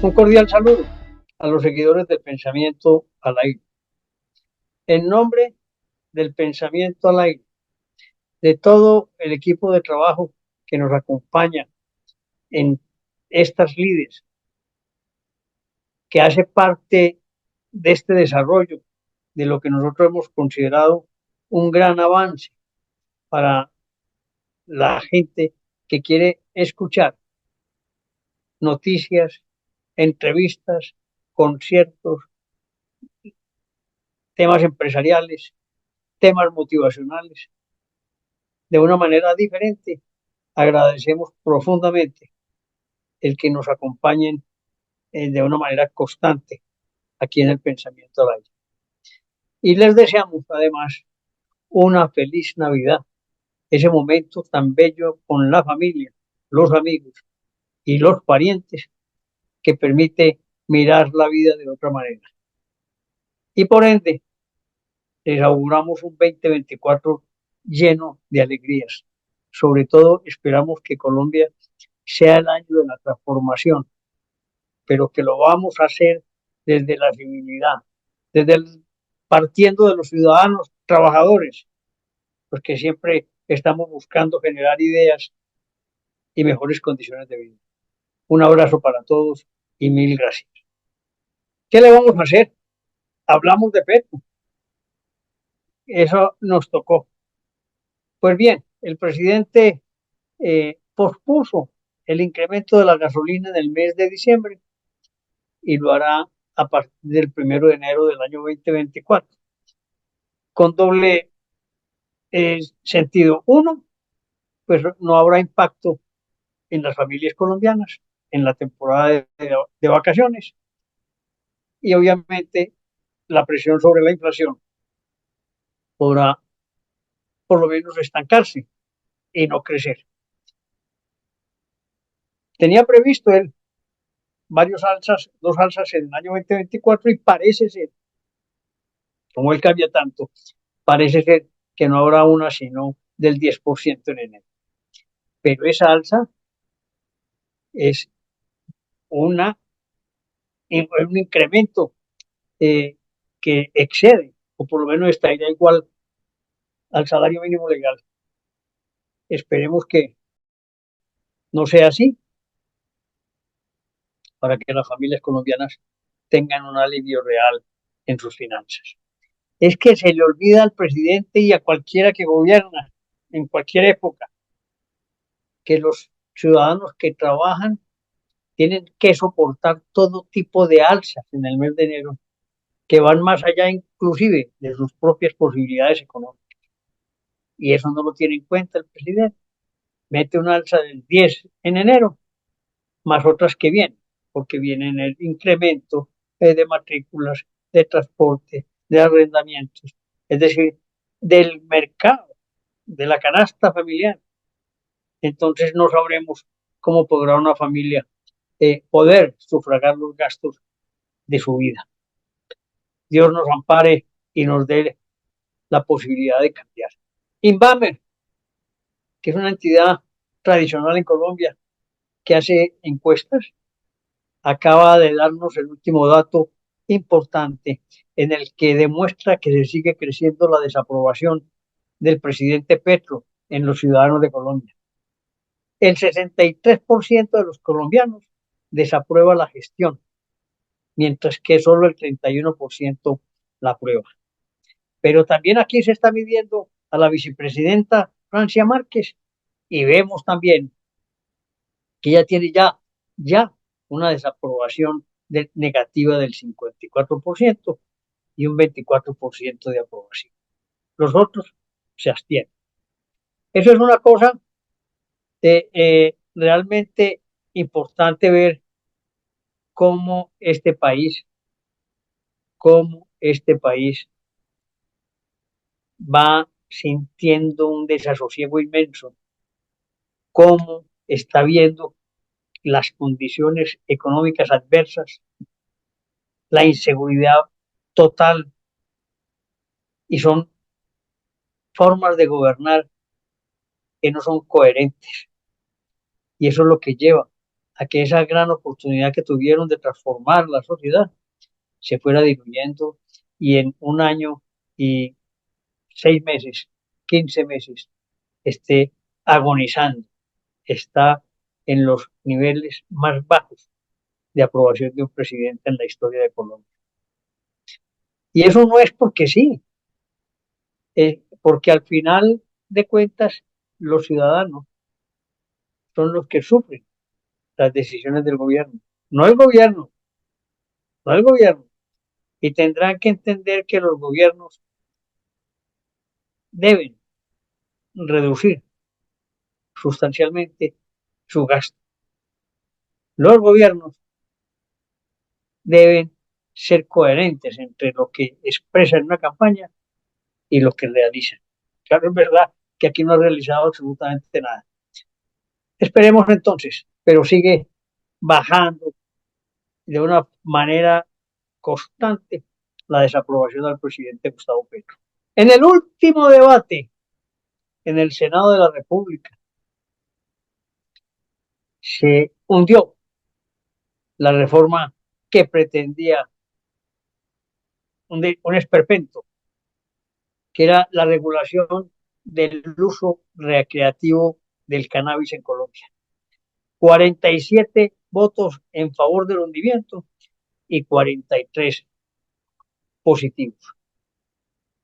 Un cordial saludo a los seguidores del Pensamiento al Aire. En nombre del Pensamiento al Aire, de todo el equipo de trabajo que nos acompaña en estas lides, que hace parte de este desarrollo de lo que nosotros hemos considerado un gran avance para la gente que quiere escuchar noticias, entrevistas, conciertos, temas empresariales, temas motivacionales, de una manera diferente. Agradecemos profundamente el que nos acompañen de una manera constante aquí en el Pensamiento al Aire. Y les deseamos además una feliz Navidad, ese momento tan bello con la familia, los amigos y los parientes que permite mirar la vida de otra manera. Y por ende, les auguramos un 2024 lleno de alegrías. Sobre todo, esperamos que Colombia sea el año de la transformación, pero que lo vamos a hacer desde la civilidad, desde el, partiendo de los ciudadanos trabajadores, porque siempre estamos buscando generar ideas y mejores condiciones de vida. Un abrazo para todos y mil gracias. ¿Qué le vamos a hacer? Hablamos de Petro. Eso nos tocó. Pues bien, el presidente pospuso el incremento de la gasolina en el mes de diciembre y lo hará a partir del 1 de enero del año 2024, con doble sentido. Uno, pues no habrá impacto en las familias colombianas en la temporada de vacaciones y obviamente la presión sobre la inflación podrá por lo menos estancarse y no crecer. Tenía previsto él varios alzas, dos alzas en el año 2024 y parece ser, como él cambia tanto, parece ser que no habrá una sino del 10% en enero. Pero esa alza es una, un incremento que excede, o por lo menos estaría igual al salario mínimo legal. Esperemos que no sea así para que las familias colombianas tengan un alivio real en sus finanzas. Es que se le olvida al presidente y a cualquiera que gobierna en cualquier época que los ciudadanos que trabajan tienen que soportar todo tipo de alzas en el mes de enero que van más allá inclusive de sus propias posibilidades económicas. Y eso no lo tiene en cuenta el presidente. Mete una alza del 10 en enero, más otras que vienen, porque vienen el incremento de matrículas, de transporte, de arrendamientos, es decir, del mercado, de la canasta familiar. Entonces no sabremos cómo podrá una familia poder sufragar los gastos de su vida. Dios nos ampare y nos dé la posibilidad de cambiar. Inbamer, que es una entidad tradicional en Colombia que hace encuestas, acaba de darnos el último dato importante en el que demuestra que se sigue creciendo la desaprobación del presidente Petro en los ciudadanos de Colombia. El 63% de los colombianos desaprueba la gestión, mientras que solo el 31% la aprueba. Pero también aquí se está midiendo a la vicepresidenta Francia Márquez y vemos también que ella tiene ya una desaprobación negativa del 54% y un 24% de aprobación. Los otros se abstienen. Eso es una cosa realmente importante ver cómo cómo este país va sintiendo un desasosiego inmenso, cómo está viendo las condiciones económicas adversas, la inseguridad total, y son formas de gobernar que no son coherentes. Y eso es lo que lleva a que esa gran oportunidad que tuvieron de transformar la sociedad se fuera diluyendo y en un año y 6 meses, 15 meses, esté agonizando, está en los niveles más bajos de aprobación de un presidente en la historia de Colombia. Y eso no es porque sí, porque al final de cuentas los ciudadanos son los que sufren las decisiones del gobierno, no el gobierno, no el gobierno. Y tendrán que entender que los gobiernos deben reducir sustancialmente su gasto. Los gobiernos deben ser coherentes entre lo que expresan en una campaña y lo que realizan. Claro, es verdad que aquí no ha realizado absolutamente nada. Esperemos entonces, pero sigue bajando de una manera constante la desaprobación al presidente Gustavo Petro. En el último debate en el Senado de la República se hundió la reforma que pretendía un esperpento, que era la regulación del uso recreativo del cannabis en Colombia. 47 votos en favor del hundimiento y 43 positivos.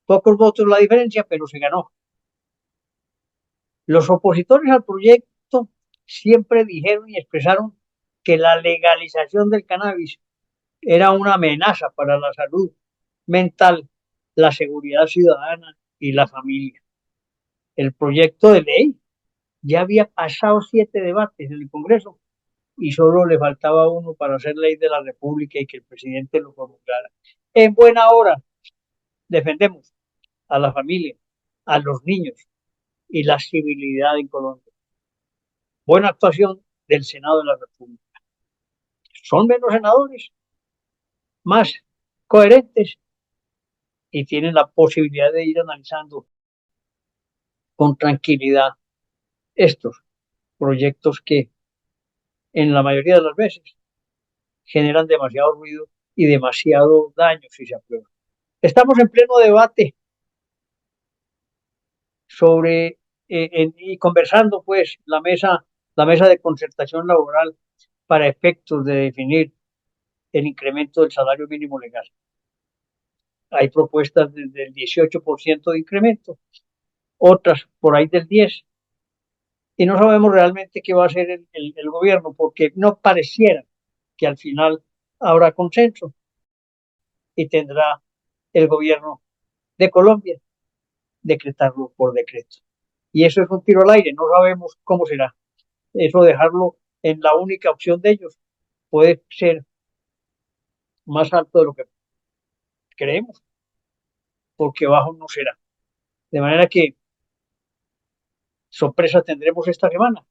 Pocos votos la diferencia, pero se ganó. Los opositores al proyecto siempre dijeron y expresaron que la legalización del cannabis era una amenaza para la salud mental, la seguridad ciudadana y la familia. El proyecto de ley ya había pasado 7 debates en el Congreso y solo le faltaba uno para hacer ley de la República y que el presidente lo promulgara. En buena hora defendemos a la familia, a los niños y la civilidad en Colombia. Buena actuación del Senado de la República. Son menos senadores, más coherentes y tienen la posibilidad de ir analizando con tranquilidad estos proyectos que en la mayoría de las veces generan demasiado ruido y demasiado daño si se aprueban. Estamos en pleno debate sobre y conversando pues la mesa de concertación laboral para efectos de definir el incremento del salario mínimo legal. Hay propuestas desde el 18% de incremento, otras por ahí del 10%, y no sabemos realmente qué va a hacer el gobierno, porque no pareciera que al final habrá consenso y tendrá el gobierno de Colombia decretarlo por decreto. Y eso es un tiro al aire, no sabemos cómo será. Eso dejarlo en la única opción de ellos puede ser más alto de lo que creemos, porque bajo no será. De manera que sorpresa tendremos esta semana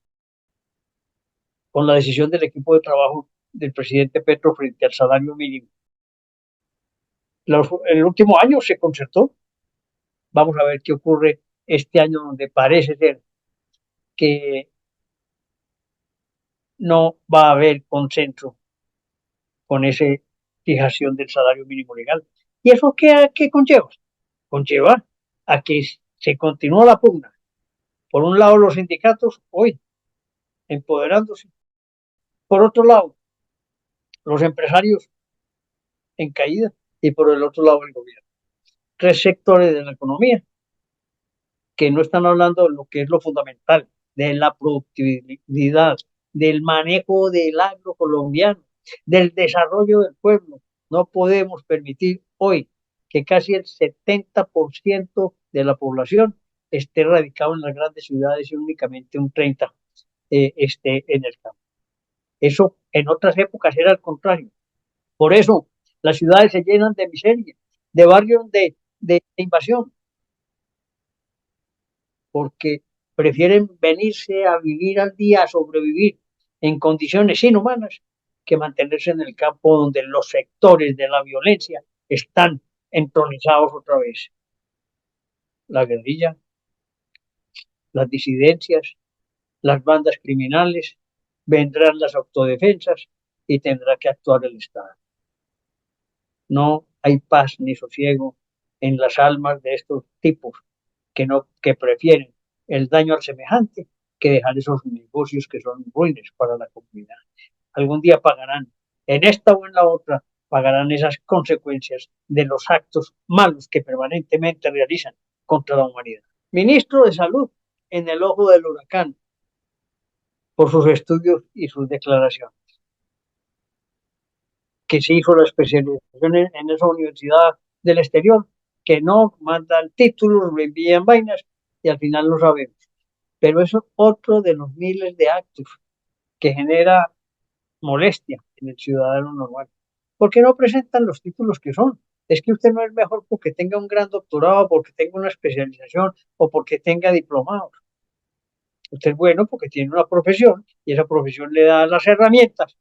con la decisión del equipo de trabajo del presidente Petro frente al salario mínimo. El último año se concertó. Vamos a ver qué ocurre este año, donde parece ser que no va a haber consenso con esa fijación del salario mínimo legal. ¿Y eso qué conlleva? Conlleva a que se continúa la pugna. Por un lado, los sindicatos hoy empoderándose. Por otro lado, los empresarios en caída. Y por el otro lado, el gobierno. 3 sectores de la economía que no están hablando de lo que es lo fundamental, de la productividad, del manejo del agro colombiano, del desarrollo del pueblo. No podemos permitir hoy que casi el 70% de la población esté radicado en las grandes ciudades y únicamente un 30% esté en el campo. Eso en otras épocas era al contrario. Por eso las ciudades se llenan de miseria, de barrios de invasión, porque prefieren venirse a vivir al día, a sobrevivir en condiciones inhumanas, que mantenerse en el campo donde los sectores de la violencia están entronizados otra vez. La guerrilla, las disidencias, las bandas criminales, vendrán las autodefensas y tendrá que actuar el Estado. No hay paz ni sosiego en las almas de estos tipos que prefieren el daño al semejante que dejar esos negocios que son ruines para la comunidad. Algún día pagarán, en esta o en la otra, pagarán esas consecuencias de los actos malos que permanentemente realizan contra la humanidad. Ministro de Salud en el ojo del huracán por sus estudios y sus declaraciones. Que se hizo la especialización en esa universidad del exterior, que no mandan títulos, le envían vainas y al final no sabemos. Pero eso es otro de los miles de actos que genera molestia en el ciudadano normal. ¿Por qué no presentan los títulos que son? Es que usted no es mejor porque tenga un gran doctorado, porque tenga una especialización o porque tenga diplomados. Usted es bueno porque tiene una profesión y esa profesión le da las herramientas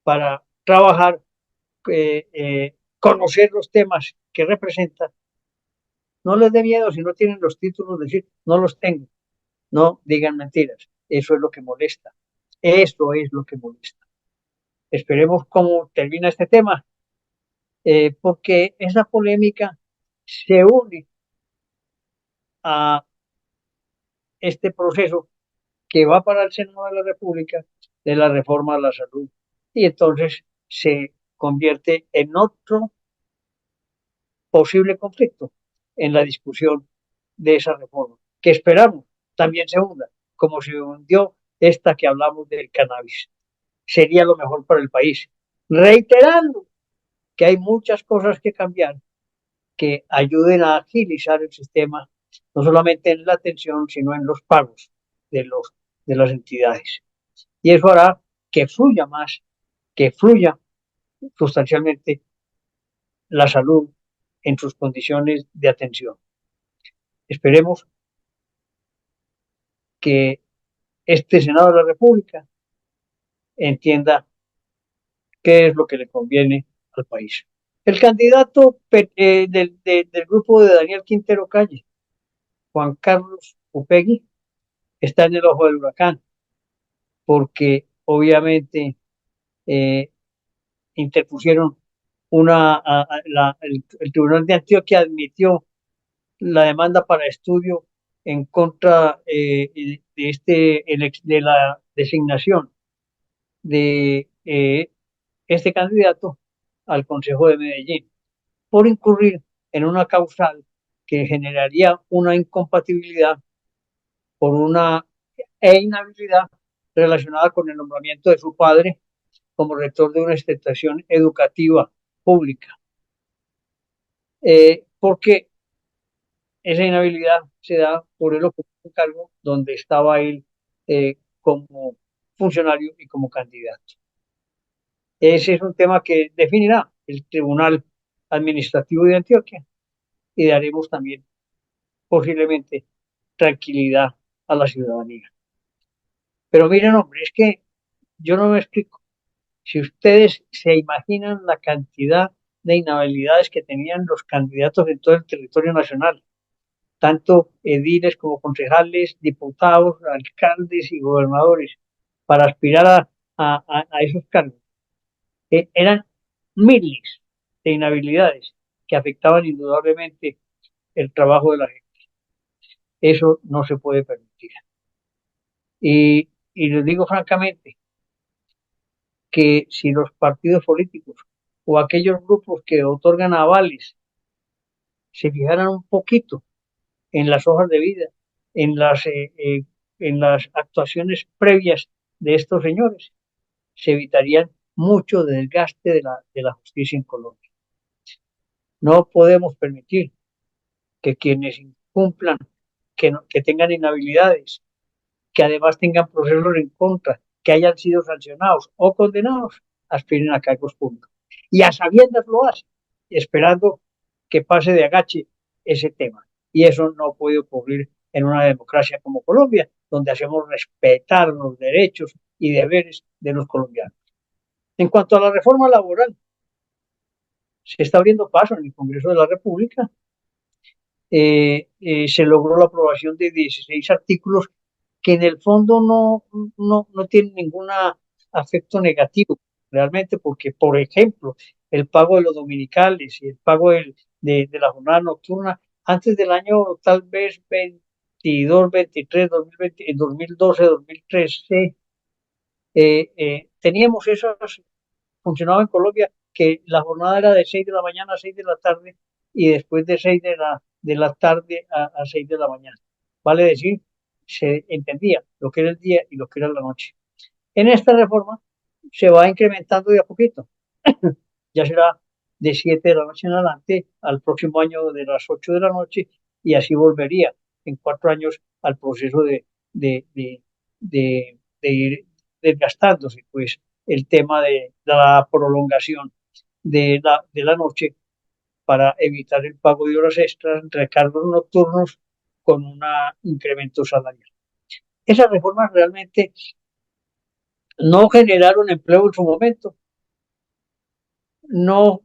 para trabajar, conocer los temas que representa. No les dé miedo si no tienen los títulos, decir, no los tengo. No digan mentiras. Eso es lo que molesta. Eso es lo que molesta. Esperemos cómo termina este tema, porque esa polémica se une a este proceso que va para el Senado de la República de la reforma a la salud. Y entonces se convierte en otro posible conflicto en la discusión de esa reforma, que esperamos también se hunda, como se hundió esta que hablamos del cannabis. Sería lo mejor para el país. Reiterando que hay muchas cosas que cambiar que ayuden a agilizar el sistema, no solamente en la atención, sino en los pagos de, de las entidades. Y eso hará que fluya más, que fluya sustancialmente la salud en sus condiciones de atención. Esperemos que este Senado de la República entienda qué es lo que le conviene al país. El candidato del grupo de Daniel Quintero Calle, Juan Carlos Upegui, está en el ojo del huracán, porque obviamente eh, interpusieron el Tribunal de Antioquia admitió la demanda para estudio en contra de la designación de este candidato al Consejo de Medellín por incurrir en una causal que generaría una incompatibilidad por una inhabilidad relacionada con el nombramiento de su padre como rector de una institución educativa pública. Porque esa inhabilidad se da por el ocupar un cargo donde estaba él como funcionario y como candidato. Ese es un tema que definirá el Tribunal Administrativo de Antioquia y daremos también posiblemente tranquilidad a la ciudadanía. Pero miren, hombre, es que yo no me explico. Si ustedes se imaginan la cantidad de inhabilidades que tenían los candidatos en todo el territorio nacional, tanto ediles como concejales, diputados, alcaldes y gobernadores, para aspirar a esos cargos, eran miles de inhabilidades que afectaban indudablemente el trabajo de la gente. Eso no se puede permitir. Y les digo francamente que si los partidos políticos o aquellos grupos que otorgan avales se fijaran un poquito en las hojas de vida, en en las actuaciones previas de estos señores, se evitarían mucho desgaste de la justicia en Colombia. No podemos permitir que quienes incumplan, que tengan inhabilidades, que además tengan procesos en contra, que hayan sido sancionados o condenados, aspiren a cargos públicos. Y a sabiendas lo hacen, esperando que pase de agache ese tema. Y eso no puede ocurrir en una democracia como Colombia, donde hacemos respetar los derechos y deberes de los colombianos. En cuanto a la reforma laboral, se está abriendo paso en el Congreso de la República. Se logró la aprobación de 16 artículos que en el fondo no tienen ninguna afecto negativo, realmente, porque, por ejemplo, el pago de los dominicales y el pago de la jornada nocturna, antes del año tal vez 22, 23, 2020, 2012, 2013, teníamos esos, funcionaba en Colombia, que la jornada era de 6 de la mañana a 6 de la tarde y después de 6 de la tarde a 6 de la mañana. Vale decir, se entendía lo que era el día y lo que era la noche. En esta reforma se va incrementando de a poquito. Ya será de 7 de la noche en adelante, al próximo año de las 8 de la noche, y así volvería en 4 años al proceso de ir desgastándose, pues, el tema de la prolongación de la noche para evitar el pago de horas extras, recargos nocturnos con un incremento salarial. Esas reformas realmente no generaron empleo en su momento, no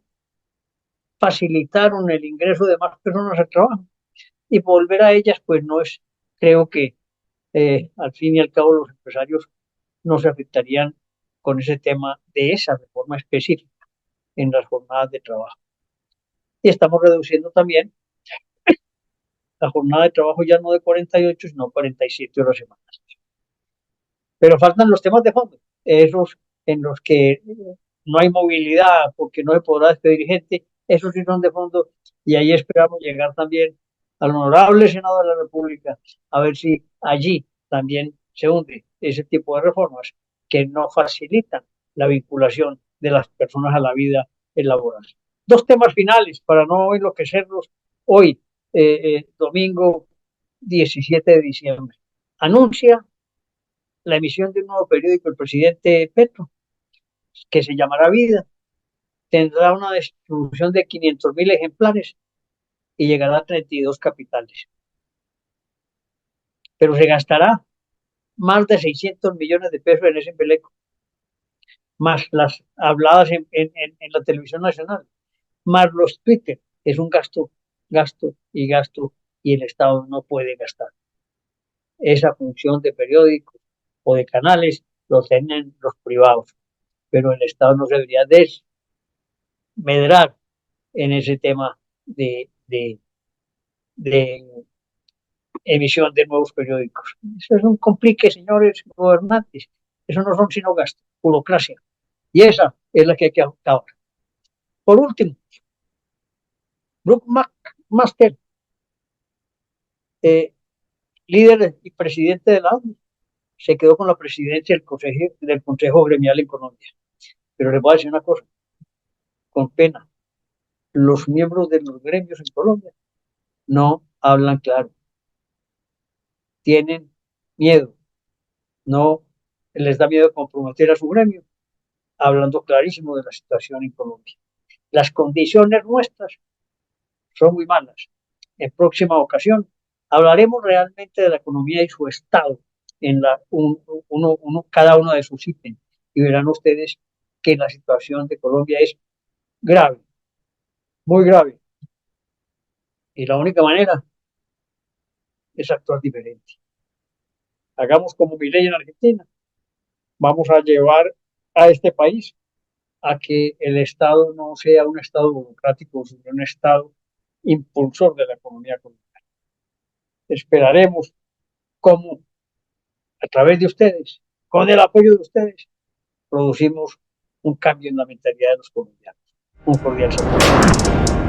facilitaron el ingreso de más personas al trabajo, y volver a ellas pues no es, creo que al fin y al cabo los empresarios no se afectarían con ese tema de esa reforma específica en las jornadas de trabajo. Y estamos reduciendo también la jornada de trabajo, ya no de 48, sino 47 horas semanales. Pero faltan los temas de fondo, esos en los que no hay movilidad porque no se podrá despedir gente, esos sí son de fondo, y ahí esperamos llegar también al honorable Senado de la República, a ver si allí también se hunde ese tipo de reformas que no facilitan la vinculación de las personas a la vida laboral. Dos temas finales para no enloquecerlos hoy, domingo 17 de diciembre. Anuncia la emisión de un nuevo periódico el presidente Petro, que se llamará Vida. Tendrá una distribución de 500.000 ejemplares y llegará a 32 capitales. Pero se gastará más de 600 millones de pesos en ese embeleco, más las habladas en la televisión nacional, más los Twitter. Es un gasto, gasto y gasto, y el Estado no puede gastar. Esa función de periódicos o de canales lo tienen los privados, pero el Estado no se debería desmedrar en ese tema de emisión de nuevos periódicos. Eso es un complique, señores gobernantes. Eso no son sino gastos, burocracia. Y esa es la que hay que acabar. Por último, Brook McMaster, líder y presidente de la ONU, se quedó con la presidencia del Consejo Gremial en Colombia. Pero les voy a decir una cosa, con pena, los miembros de los gremios en Colombia no hablan claro, tienen miedo, no les da miedo comprometer a su gremio, hablando clarísimo de la situación en Colombia. Las condiciones nuestras son muy malas. En próxima ocasión hablaremos realmente de la economía y su estado en cada uno de sus ítems, y verán ustedes que la situación de Colombia es grave, muy grave, y la única manera es actuar diferente. Hagamos como Milei en Argentina. Vamos a llevar a este país a que el Estado no sea un Estado burocrático, sino un Estado impulsor de la economía colombiana. Esperaremos cómo, a través de ustedes, con el apoyo de ustedes, producimos un cambio en la mentalidad de los colombianos. Un cordial saludo.